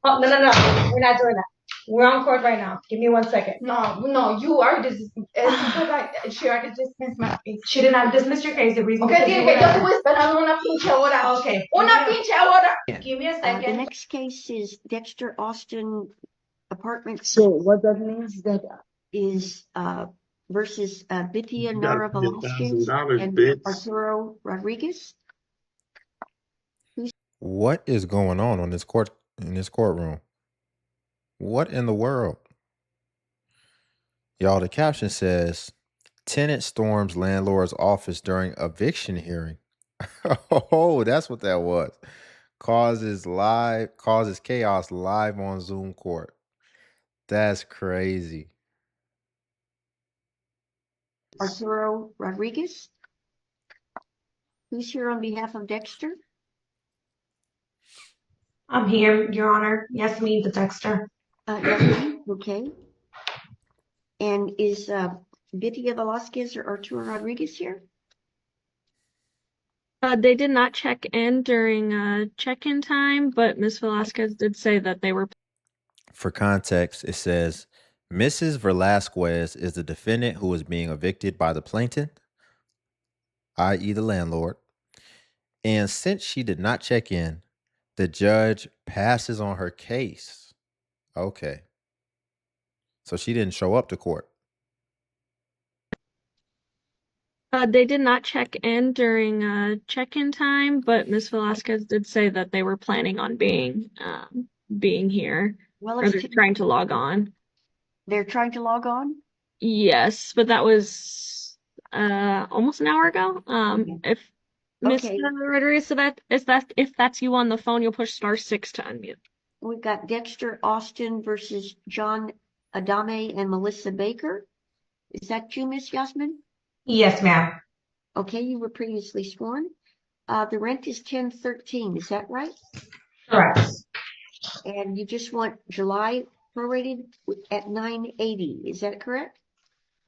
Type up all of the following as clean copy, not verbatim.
Oh, no, no, no. We're not doing that. We're on court right now. Give me 1 second. No, you are she already dismissed my case. She did not dismiss your case. The reason Okay, because tiene que yo estuve esperando una pinche hora. Okay. Una pinche hora. Give me a The second. next case is Dexter Austin Apartments So what that means that is versus Bithia You gotta Nara pay Velasquez $1,000, and bitch. Arturo Rodriguez. What is going on in this courtroom? What in the world? Y'all, the caption says, tenant storms landlord's office during eviction hearing. Oh, that's what that was. Causes chaos live on Zoom court. That's crazy. Arturo Rodriguez. Who's here on behalf of Dexter? I'm here, Your Honor. Yes, me, the Dexter. Yes, okay. And is Bithia Velasquez or Arturo Rodriguez here? They did not check in during check-in time, but Ms. Velasquez did say that they were. For context, it says, Mrs. Velasquez is the defendant who is being evicted by the plaintiff, i.e. the landlord. And since she did not check in, the judge passes on her case. Okay. So she didn't show up to court. They did not check in during check-in time, but Ms. Velasquez did say that they were planning on being here. Well, Or they're trying to log on. They're trying to log on? Yes, but that was almost an hour ago. If Ms. Okay. Rodriguez, if that's you on the phone, you'll push *6 to unmute. We've got Dexter Austin versus John Adame and Melissa Baker. Is that you, Miss Yasmin? Yes, ma'am. Okay, you were previously sworn. The rent is $10.13. Is that right? Correct. And you just want July prorated at $9.80. Is that correct?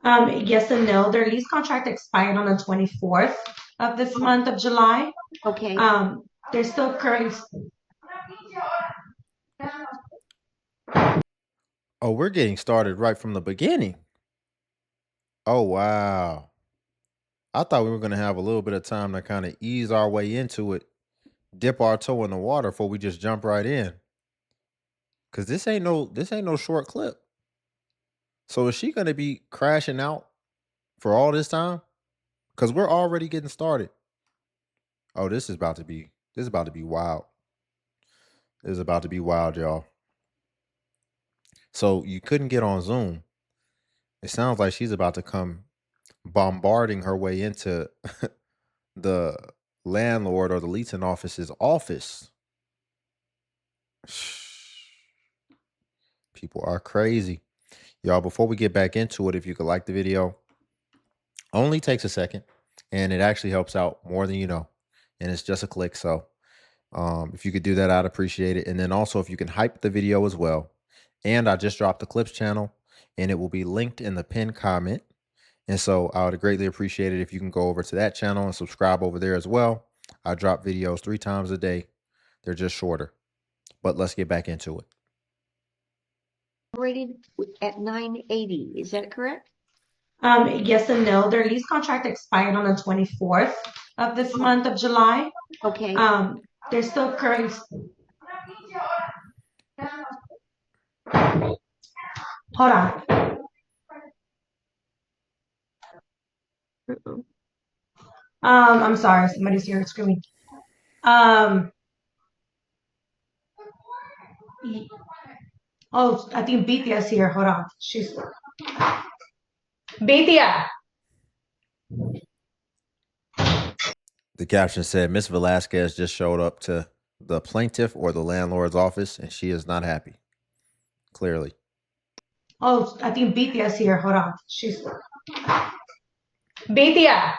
Yes and no. Their lease contract expired on the 24th of this month of July. Okay. They're still current. Oh, we're getting started right from the beginning. Oh, wow. I thought we were going to have a little bit of time to kind of ease our way into it, dip our toe in the water before we just jump right in. Cause this ain't no short clip. So is she going to be crashing out for all this time? Cause we're already getting started. Oh, this is about to be wild. This is about to be wild, y'all. So you couldn't get on Zoom. It sounds like she's about to come bombarding her way into the landlord or the leasing office's office. People are crazy. Y'all, before we get back into it, if you could like the video, only takes a second and it actually helps out more than you know. And it's just a click. So if you could do that, I'd appreciate it. And then also if you can hype the video as well. And I just dropped the clips channel and it will be linked in the pinned comment. And so I would greatly appreciate it if you can go over to that channel and subscribe over there as well. I drop videos 3 times a day. They're just shorter, but let's get back into it. Rated at $9.80. Is that correct? Yes and no. Their lease contract expired on the 24th of this month of July. Okay. They're still current. Hold on. I'm sorry, somebody's here screaming. Oh, I think Bithia's here. Hold on. She's Bithia. The caption said, Miss Velasquez just showed up to the plaintiff or the landlord's office and she is not happy. Clearly. Oh, I think Bithia's here. Hold on. She's Bithia.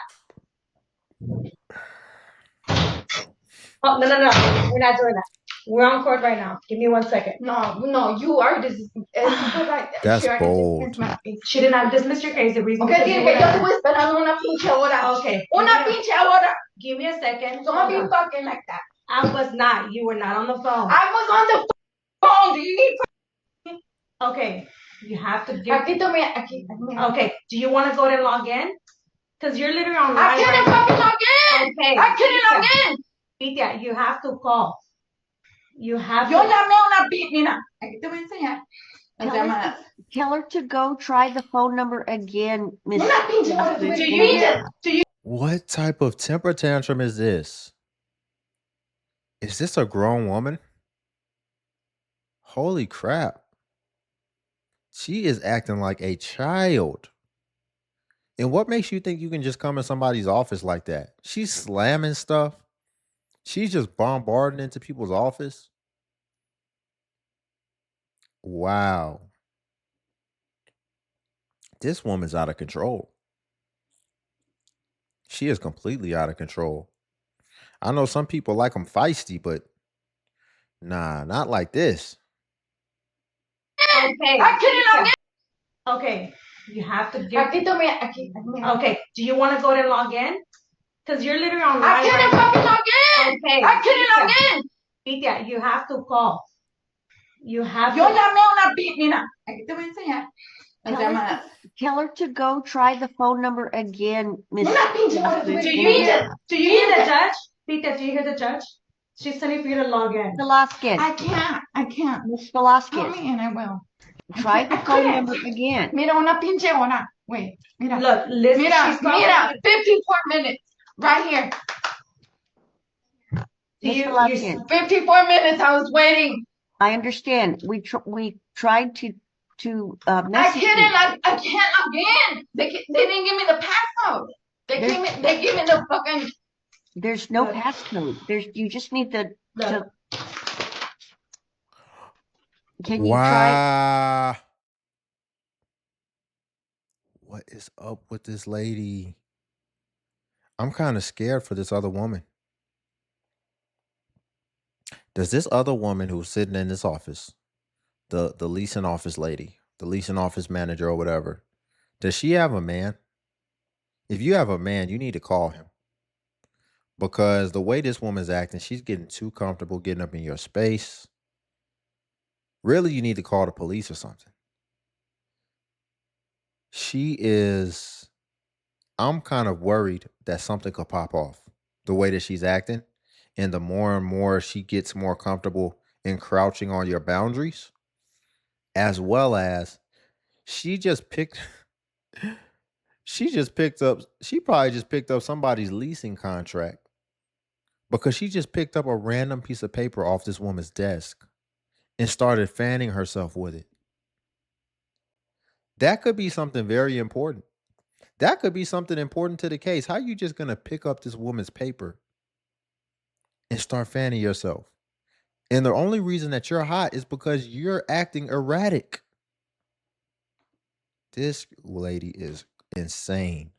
Oh, no, no, no. We're not doing that. We're on court right now. Give me 1 second. No, you are That's bold. She did not dismiss your case. The reason Okay, tiene que yo estuve esperando una pinche hora. Okay. Una pinche hora. Give me a second. Don't be talking like that. I was not. You were not on the phone. I was on the phone? Do you need Okay, you have to give. Aquí tome, aquí. Okay, do you want to go and log in? Because you're literally on I live can't right fucking now. log in. Okay, I can't log in. Pitia, you have to call. You have Yo to. llamé a una mira, aquí te voy a enseñar. Las Tell her, llamadas. tell her to go try the phone number again, Miss. Una pinche hora Jasmine. tuve Do que you ir. need What type of temper tantrum is this? Is this a grown woman? Holy crap. She is acting like a child. And what makes you think you can just come in somebody's office like that? She's slamming stuff. She's just bombarding into people's office. Wow. This woman's out of control. She is completely out of control. I know some people like them feisty, but nah, not like this. Okay. I can't log in. Okay, you have to give. Aquí tome, aquí. Okay, do you want to go and log in? Because you're literally on I live can't right fucking now. log in. Okay, I can't log in. Pitia, you have to call. You have Yo to. llamé a una mira, aquí te voy a enseñar. Las Tell her, llamadas. tell her to go try the phone number again, Miss. Una pinche hora Jasmine. tuve Do que you ir. hear? Do you hear the judge? Pitia, do you hear the judge? She's telling you to log in. Velasquez. I can't. Miss Tell Velasquez. me and I will. Try the I phone couldn't. number again. Mira, una pinche hora. Wait, mira. Look, listen. Mira, She's probably- mira, 54 minutes. Right here. Do Miss you, Velasquez. 54 minutes. I was waiting. I understand. We tried to I message you. can't log in. They didn't give me the passcode. They gave me the fucking. There's no Look. passcode. You just need to. Look. Can you try? Wow. What is up with this lady? I'm kind of scared for this other woman. Does this other woman who's sitting in this office, the leasing office lady, the leasing office manager or whatever, does she have a man? If you have a man, you need to call him. Because the way this woman's acting, she's getting too comfortable getting up in your space. Really, you need to call the police or something. I'm kind of worried that something could pop off the way that she's acting. And the more and more she gets more comfortable in crouching on your boundaries, as well as she probably just picked up somebody's leasing contract because she just picked up a random piece of paper off this woman's desk and started fanning herself with it. That could be something very important. That could be something important to the case. How are you just going to pick up this woman's paper and start fanning yourself? And the only reason that you're hot is because you're acting erratic. This lady is insane.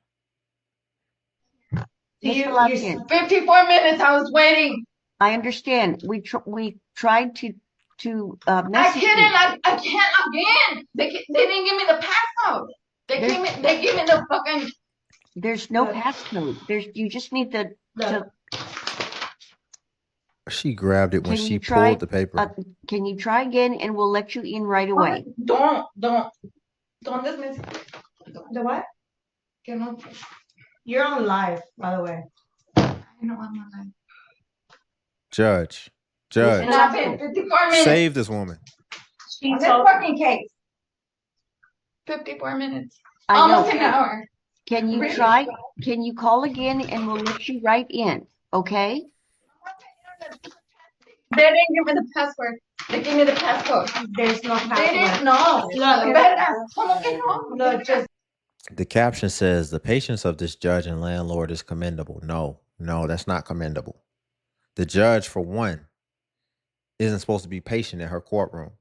Miss Velasquez. 54 minutes. I was waiting. I understand. We tried to I message you. can't log in. They didn't give me the passcode. They gave me the fucking. There's no Look. passcode. You just need to. She grabbed it when Can she you try? pulled the paper. Can you try again, and we'll let you in right away. Don't dismiss. The what? Que no. You're on live, by the way. I know I'm not lying. Judge, And I've been 54 minutes. save this woman. She On this told- fucking case. 54 minutes. I Almost know. an hour. Can you Really? try? Can you call again, and we'll let you right in? Okay. They didn't give me the password. They gave me the passcode. There's no They password. didn't know. Look. ¿Cómo que no? Look, just The caption says, the patience of this judge and landlord is commendable. No, that's not commendable. The judge, for one, isn't supposed to be patient in her courtroom.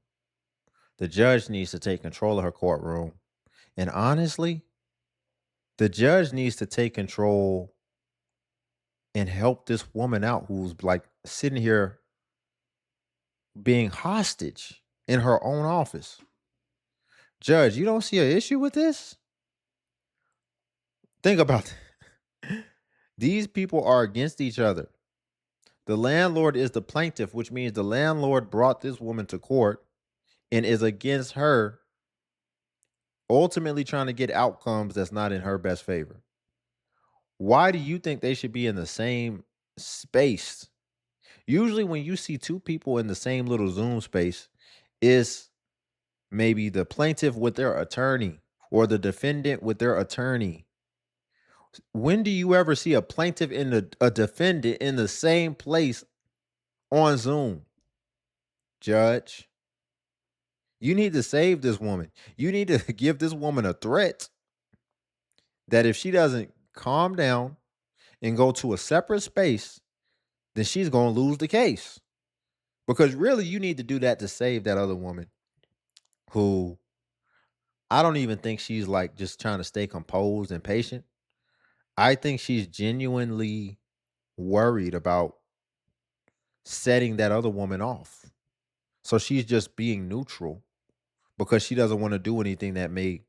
The judge needs to take control of her courtroom. And honestly, the judge needs to take control and help this woman out who's like sitting here being hostage in her own office. Judge, you don't see an issue with this? Think about it. These people are against each other. The landlord is the plaintiff, which means the landlord brought this woman to court and is against her, ultimately trying to get outcomes that's not in her best favor. Why do you think they should be in the same space? Usually when you see two people in the same little Zoom space, it's maybe the plaintiff with their attorney or the defendant with their attorney. When do you ever see a plaintiff and a defendant in the same place on Zoom? Judge, you need to save this woman. You need to give this woman a threat that if she doesn't calm down and go to a separate space, then she's going to lose the case. Because really, you need to do that to save that other woman who I don't even think she's like just trying to stay composed and patient. I think she's genuinely worried about setting that other woman off. So she's just being neutral because she doesn't want to do anything that may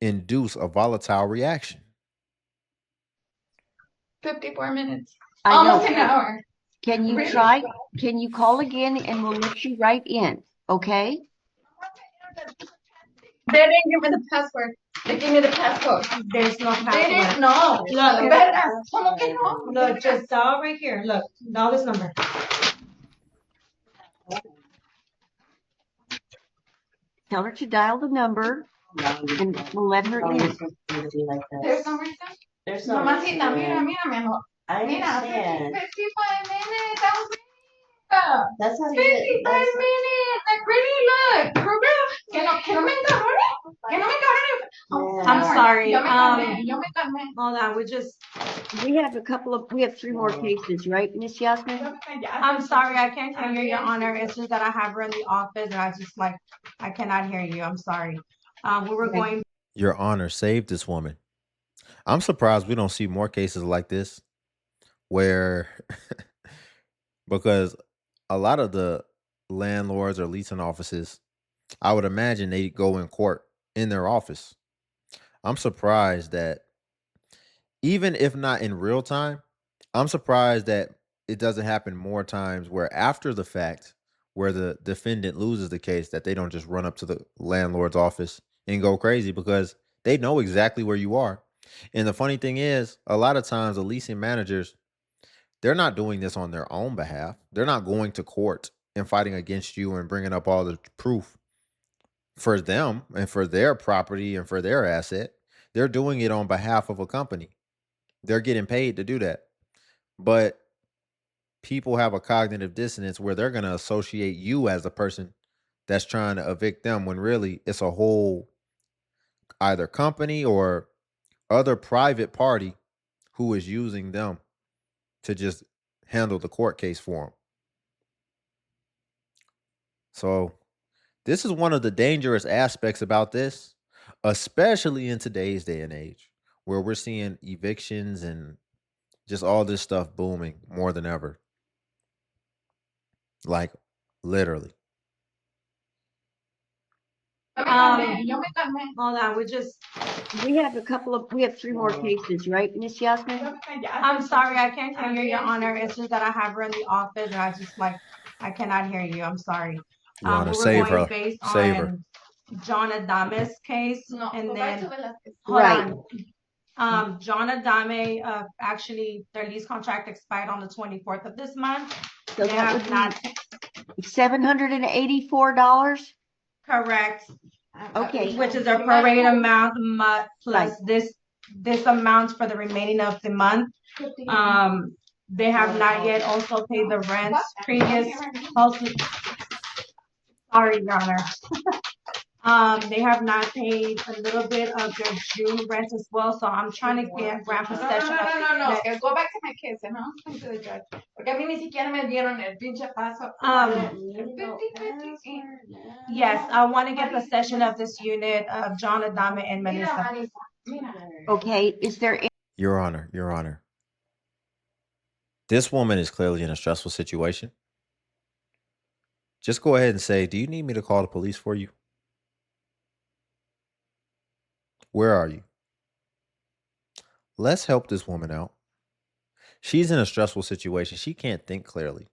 induce a volatile reaction. 54 minutes. I Almost know. an hour. Can you Really? try? Can you call again and we'll let you right in, okay? They didn't give me the password. They gave me the passcode. There's no They password. didn't know. Look, Vergas. ¿Cómo que no? Look, just dial right here. Look, dial this number. Tell her to dial the number and we'll let her in. There's no reason. There's no Mamacita, reason. mira, mi amor. I Mira, understand. 55 minutes. That was me. That's how you 55 get. minutes. Like, really, look. For real. Que no me encajone. Que no me encajone. Oh, I'm sorry. Yo me calmé. Yo me calmé. Hold on, We have 3 more cases, right, Miss Yasmin? I'm sorry, I can't hear you, Your Honor. It's just that I have her in the office and I cannot hear you. I'm sorry. We were going. Your Honor, save this woman. I'm surprised we don't see more cases like this where, because a lot of the landlords or leasing offices, I would imagine they go in court in their office. I'm surprised that even if not in real time, I'm surprised that it doesn't happen more times where after the fact, where the defendant loses the case, that they don't just run up to the landlord's office and go crazy because they know exactly where you are. And the funny thing is, a lot of times the leasing managers, they're not doing this on their own behalf. They're not going to court and fighting against you and bringing up all the proof for them and for their property and for their asset. They're doing it on behalf of a company. They're getting paid to do that. But people have a cognitive dissonance where they're going to associate you as the person that's trying to evict them when really it's a whole either company or other private party who is using them to just handle the court case for them. So this is one of the dangerous aspects about this, especially in today's day and age where we're seeing evictions and just all this stuff booming more than ever. Like literally. Yo me calmé. Hold on, We have 3 more cases, right, Miss Yasmin? I'm sorry, I can't hear you, Your Honor. It's just that I have her in the office and I cannot hear you. I'm sorry. Your Honor, We were save going her. based Save her. on John Adame's case, No, and go back then to Velasquez. hold Right. on. John Adame, actually, their lease contract expired on the 24th of this month. So They that have not would be $784. correct, Okay. which is their prorate amount plus this amount for the remaining of the month. They have not yet also paid the rents previous. Sorry, Your Honor. They have not paid a little bit of their June rent as well, so I'm trying to grant possession of No. the- Go back to my case, ¿no? To the judge. Porque a mí ni siquiera me dieron el pinche paso. Yes, I want to get possession of this unit of John Adame and Melissa. Okay, is there Your Honor. This woman is clearly in a stressful situation. Just go ahead and say, do you need me to call the police for you? Where are you? Let's help this woman out. She's in a stressful situation. She can't think clearly.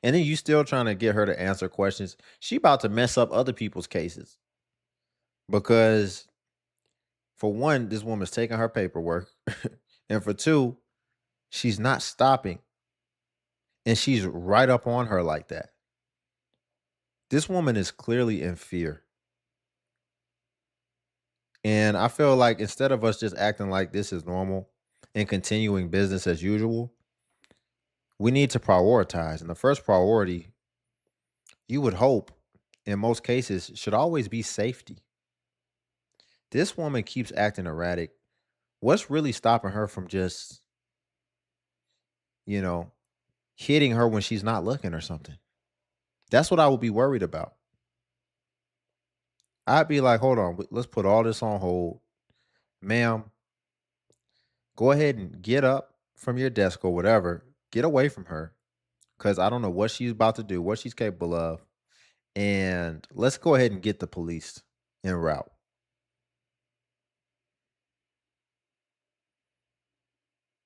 And then you still trying to get her to answer questions. She about to mess up other people's cases because for one, this woman's taking her paperwork. And for two, she's not stopping. And she's right up on her like that. This woman is clearly in fear. And I feel like instead of us just acting like this is normal and continuing business as usual, we need to prioritize. And the first priority, you would hope, in most cases, should always be safety. This woman keeps acting erratic. What's really stopping her from just, you know, hitting her when she's not looking or something? That's what I would be worried about. I'd be like, hold on, let's put all this on hold. Ma'am, go ahead and get up from your desk or whatever. Get away from her because I don't know what she's about to do, what she's capable of. And let's go ahead and get the police en route.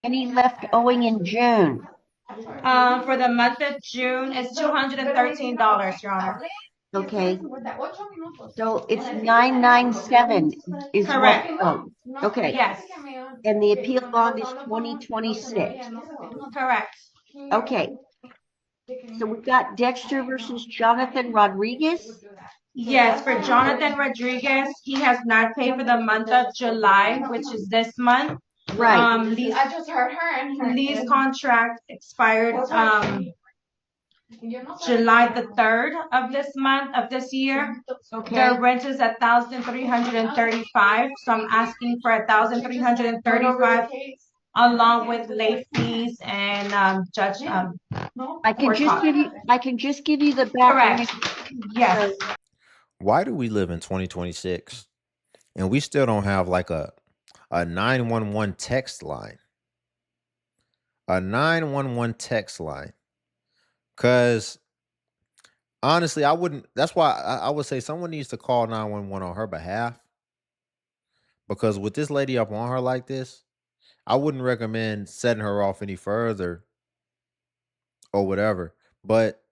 Any left owing in June? For the month of June, it's $213, Your Honor. Okay. So it's 997 is Correct. what owed. Okay. Yes, And the appeal bond is 2026. correct. Okay. So we've got Dexter versus Jonathan Rodriguez. Yes, for Jonathan Rodriguez, he has not paid for the month of July, which is this month. Right. Lease, I just heard her and her. lease contract expired, July the 3rd of this month, of this year. Okay. Their rent is $1,335, so I'm asking for $1,335 along with late fees and judge. I can just give you the background. Correct. Yes. Why do we live in 2026 and we still don't have like a 911 text line? A 911 text line. Because honestly, I wouldn't. That's why I would say someone needs to call 911 on her behalf. Because with this lady up on her like this, I wouldn't recommend setting her off any further or whatever. But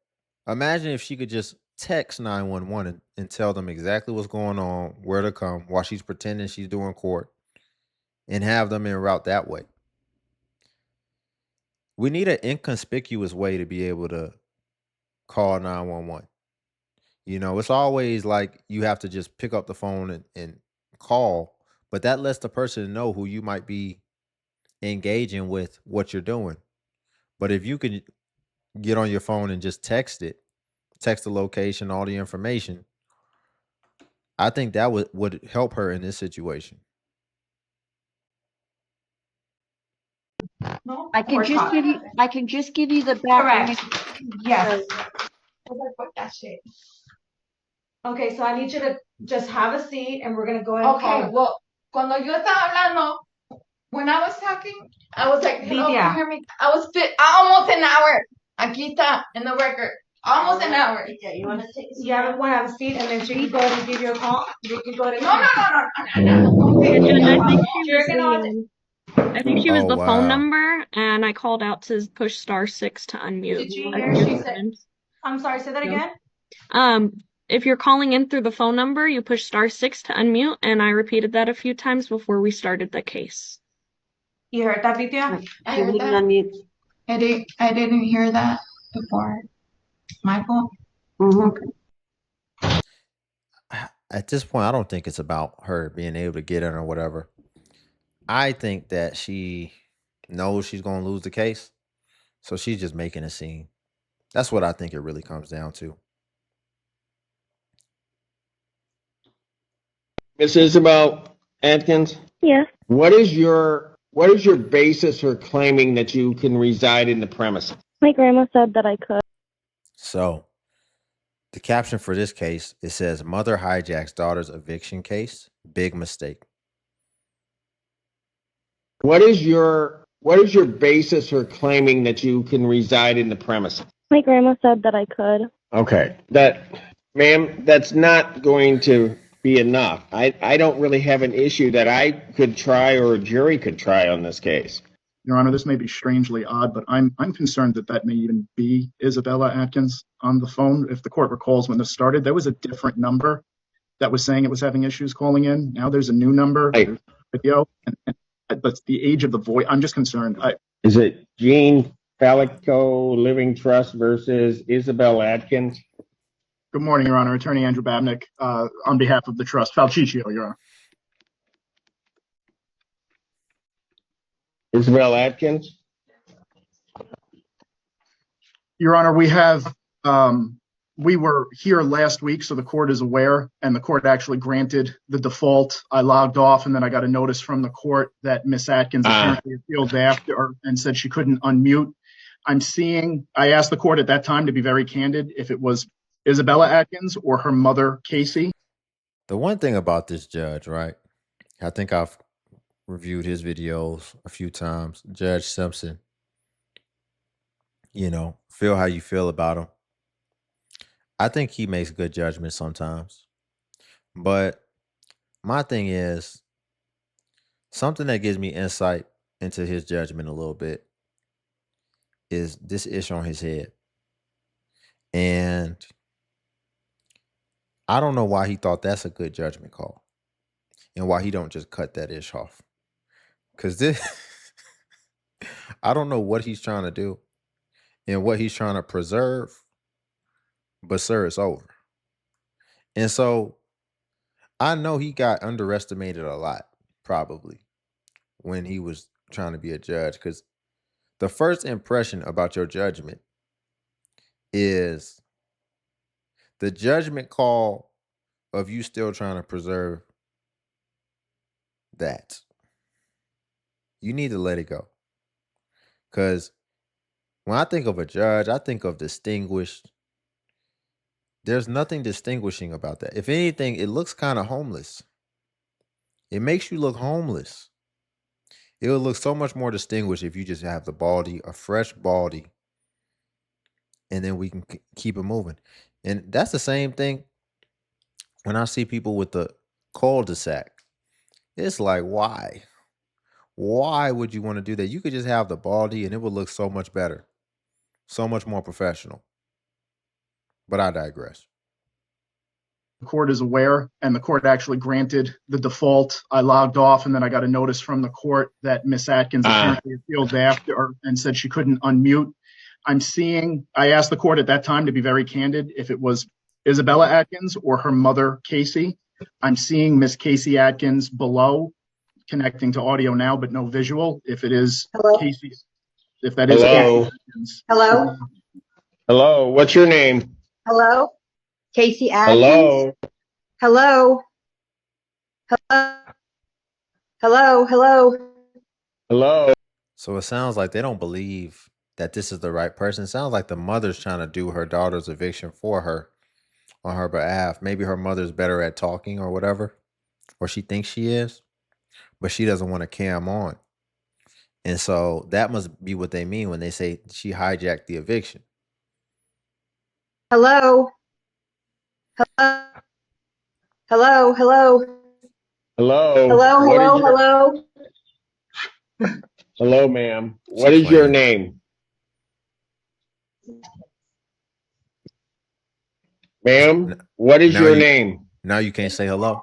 imagine if she could just text 911 and tell them exactly what's going on, where to come while she's pretending she's doing court and have them en route that way. We need an inconspicuous way to be able to call 911. You know, it's always like you have to just pick up the phone and call, but that lets the person know who you might be engaging with what you're doing. But if you could get on your phone and just text it, text the location, all the information, I think that would help her in this situation. I can just give you the background. Correct. Yes. Okay, so I need you to just have a seat and we're gonna go ahead and call. Okay, well, cuando yo estaba hablando, when I was talking, I was like, hello, can you hear me? I was almost an hour. Aquí está in the record. Almost an hour. You want to take? Yeah, want to have a seat, and then she can go ahead and give you a call. You can go ahead. No. I think she was Oh, the wow. phone number, and I called out to push *6 to unmute. Did you hear? She said. I'm sorry. Say that again. If you're calling in through the phone number, you push *6 to unmute, and I repeated that a few times before we started the case. You heard that, Vidya? I heard that. I didn't hear that before. My fault. Mm-hmm. At this point, I don't think it's about her being able to get in or whatever. I think that she knows she's going to lose the case, so she's just making a scene. That's what I think it really comes down to. Miss Isabel Atkins? Yes. What is your basis for claiming that you can reside in the premises? My grandma said that I could. So, the caption for this case, it says, "Mother hijacks daughter's eviction case. Big mistake." What is your basis for claiming that you can reside in the premises? My grandma said that I could. Okay. Ma'am, that's not going to be enough. I don't really have an issue that I could try or a jury could try on this case. Your Honor, this may be strangely odd, but I'm concerned that that may even be Isabella Atkins on the phone. If the court recalls when this started, there was a different number that was saying it was having issues calling in. Now there's a new number, Hey, video, but the age of the voice, I'm just concerned. is it Gene Falico Living Trust versus Isabel Atkins? Good morning, Your Honor. Attorney Andrew Babnick, on behalf of the trust. Falciccio, Your Honor. Isabel Atkins? Your Honor, we were here last week, so the court is aware, and the court actually granted the default. I logged off, and then I got a notice from the court that Miss Atkins apparently appealed after and said she couldn't unmute. I asked the court at that time, to be very candid, if it was Isabella Atkins or her mother, Casey. The one thing about this judge, right? I think I've reviewed his videos a few times. Judge Simpson, feel how you feel about him. I think he makes good judgments sometimes. But my thing is, something that gives me insight into his judgment a little bit is this issue on his head. And I don't know why he thought that's a good judgment call and why he don't just cut that ish off. Because this, I don't know what he's trying to do and what he's trying to preserve. But sir, it's over. And so I know he got underestimated a lot, probably, when he was trying to be a judge. Because the first impression about your judgment is the judgment call of you still trying to preserve that. You need to let it go. Because when I think of a judge, I think of distinguished. There's nothing distinguishing about that. If anything, it looks kind of homeless. It makes you look homeless. It would look so much more distinguished if you just have the baldy, a fresh baldy, and then we can keep it moving. And that's the same thing when I see people with the cul-de-sac. It's like, why? Why would you want to do that? You could just have the baldy and it would look so much better, so much more professional. But I digress. The court is aware, and the court actually granted the default. I logged off, and then I got a notice from the court that Miss Atkins apparently appealed after and said she couldn't unmute. I asked the court at that time, to be very candid, if it was Isabella Atkins or her mother, Casey. I'm seeing Miss Casey Atkins below, connecting to audio now, but no visual. If it is Casey, if that is Hello. Casey Atkins. Hello? Hello, what's your name? Hello? Casey Atkins? Hello? Hello? Hello? Hello? Hello? Hello? So it sounds like they don't believe that this is the right person. It sounds like the mother's trying to do her daughter's eviction for her on her behalf. Maybe her mother's better at talking or whatever, or she thinks she is, but she doesn't want to cam on. And so that must be what they mean when they say she hijacked the eviction. Hello? Hello? Hello? Hello? Hello? Hello? What Hello? is your- Hello? Hello, ma'am. What is your name? Ma'am, what is your name? Now you can't say hello?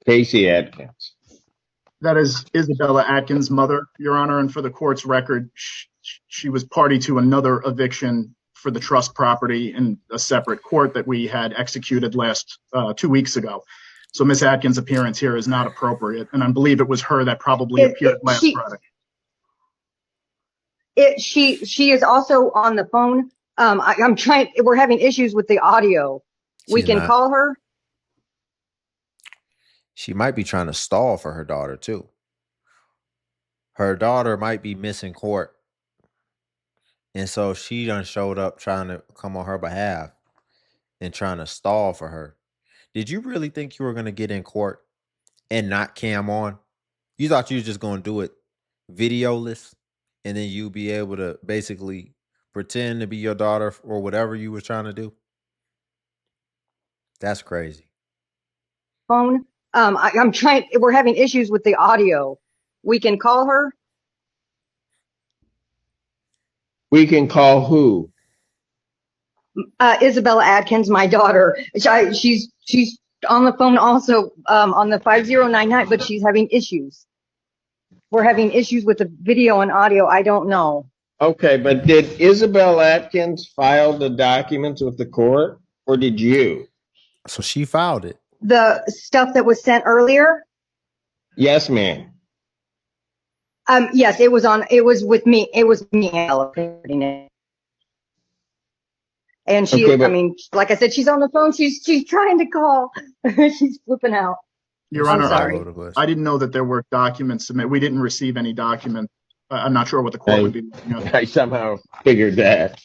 Casey Atkins. That is Isabella Atkins' mother, Your Honor, and for the court's record, she was party to another eviction for the trust property in a separate court that we had executed 2 weeks ago. So Miss Atkins' appearance here is not appropriate, and I believe it was her that probably appeared last Friday. She is also on the phone. I'm trying. We're having issues with the audio. We can call her. She might be trying to stall for her daughter too. Her daughter might be missing court. And so she done showed up trying to come on her behalf and trying to stall for her. Did you really think you were going to get in court and not cam on? You thought you were just going to do it videoless and then you be able to basically pretend to be your daughter or whatever you were trying to do? That's crazy. Phone. I'm trying. We're having issues with the audio. We can call her. We can call who? Isabella Atkins, my daughter. She's on the phone also on the 5099, but she's having issues. We're having issues with the video and audio. I don't know. Okay, but did Isabel Atkins file the documents with the court, or did you? So she filed it. The stuff that was sent earlier. Yes, ma'am. Yes, it was with me. It was me allocating it. And she, Okay, but- I mean, like I said, she's on the phone. She's trying to call. She's flipping out. Your This Honor, is all sorry. over the place. I didn't know that there were documents submitted. We didn't receive any document. I'm not sure what the court would be looking at. I somehow figured that.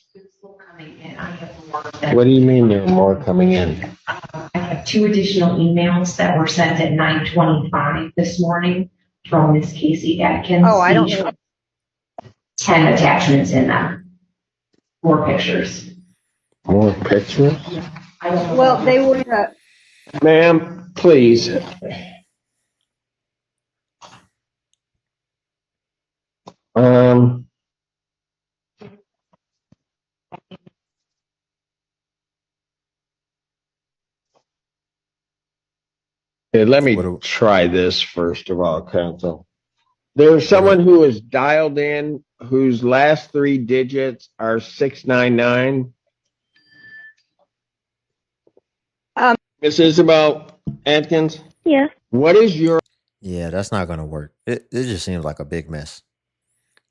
What do you mean there are more coming in? I have 2 additional emails that were sent at 9:25 this morning from Miss Casey Atkins. Oh, I don't Each know. 10 attachments in them. More pictures. More pictures? I don't know. Well, they were. Ma'am, please. Okay, let me try this first of all, counsel. There's someone who is dialed in whose last 3 digits are 699. Miss Isabel Atkins? Yes. What is your... Yeah, that's not going to work. It just seems like a big mess.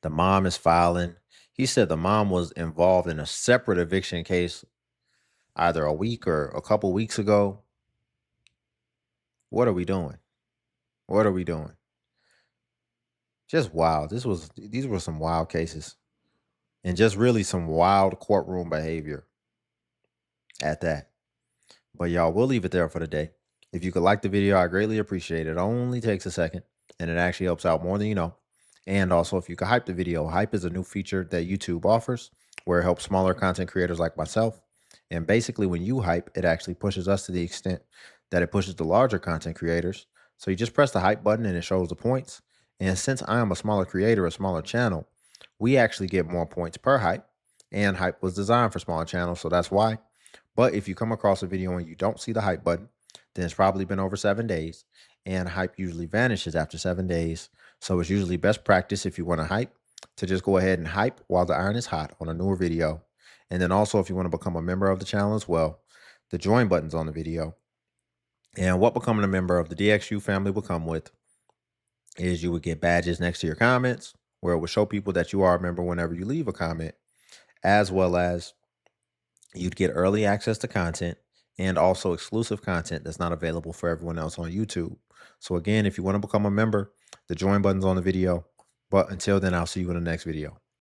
The mom is filing. He said the mom was involved in a separate eviction case either a week or a couple weeks ago. What are we doing? What are we doing? Just wild. These were some wild cases. And just really some wild courtroom behavior at that. But y'all, we'll leave it there for the day. If you could like the video, I greatly appreciate it. It only takes a second, and it actually helps out more than you know. And also, if you could hype the video, hype is a new feature that YouTube offers where it helps smaller content creators like myself. And basically, when you hype, it actually pushes us to the extent that it pushes the larger content creators. So you just press the hype button and it shows the points. And since I am a smaller creator, a smaller channel, we actually get more points per hype. And hype was designed for smaller channels, so that's why. But if you come across a video and you don't see the hype button, then it's probably been over 7 days. And hype usually vanishes after 7 days. So it's usually best practice if you want to hype to just go ahead and hype while the iron is hot on a newer video. And then also if you want to become a member of the channel as well, the join button's on the video. And what becoming a member of the DXU family will come with is you would get badges next to your comments where it will show people that you are a member whenever you leave a comment, as well as you'd get early access to content and also exclusive content that's not available for everyone else on YouTube. So again, if you want to become a member, the join button's on the video. But until then, I'll see you in the next video.